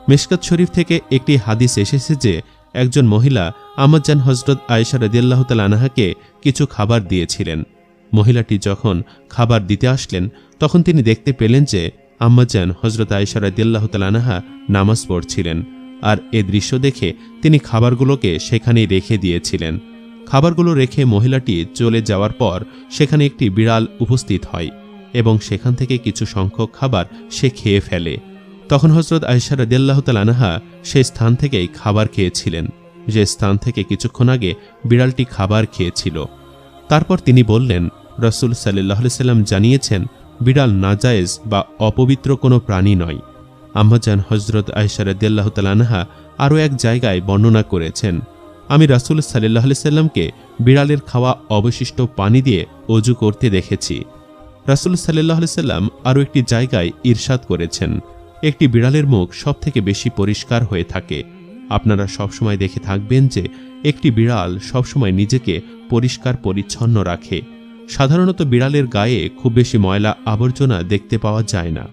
মিশকাত শরীফ থেকে একটি হাদিস এসেছে যে একজন মহিলা আম্মাজান হযরত আয়েশা রাদিয়াল্লাহু তাআলা আনহাকে কিছু খাবার দিয়েছিলেন। মহিলাটি যখন খাবার দিতে আসলেন তখন তিনি দেখতে পেলেন যে আম্মাজান হযরত আয়েশা রাদিয়াল্লাহু তাআলা আনহা নামাজ পড়ছিলেন, আর এ দৃশ্য দেখে তিনি খাবারগুলোকে সেখানেই রেখে দিয়েছিলেন। খাবারগুলো রেখে মহিলাটি চলে যাওয়ার পর সেখানে একটি বিড়াল উপস্থিত হয় এবং সেখান থেকে কিছু সংখ্যক খাবার সে খেয়ে ফেলে। তখন হযরত আয়েশা রাদিয়াল্লাহু তাআলা আনহা সেই স্থান থেকেই খাবার খেয়েছিলেন, যে স্থান থেকে কিছুক্ষণ আগে বিড়ালটি খাবার খেয়েছিল। তারপর তিনি বললেন, রাসূল সাল্লাল্লাহু আলাইহি সাল্লাম জানিয়েছেন বিড়াল নাজায়েজ বা অপবিত্র কোনো প্রাণী নয়। আম্মাজান হযরত আয়েশা রাদিয়াল্লাহু তাআলা আনহা আরও এক জায়গায় বর্ণনা করেছেন, আমি রাসূল সাল্লাল্লাহু আলাইহি সাল্লামকে বিড়ালের খাওয়া অবশিষ্ট পানি দিয়ে ওযু করতে দেখেছি। রাসূল সাল্লাল্লাহু আলাইহি সাল্লাম আরও একটি জায়গায় ইরশাদ করেছেন, একটি বিড়ালের মুখ সবথেকে বেশি পরিষ্কার হয়ে থাকে। আপনারা সবসময় দেখে থাকবেন যে একটি বিড়াল সবসময় নিজেকে পরিষ্কার পরিচ্ছন্ন রাখে। সাধারণত বিড়ালের গায়ে খুব বেশি ময়লা আবর্জনা দেখতে পাওয়া যায় না।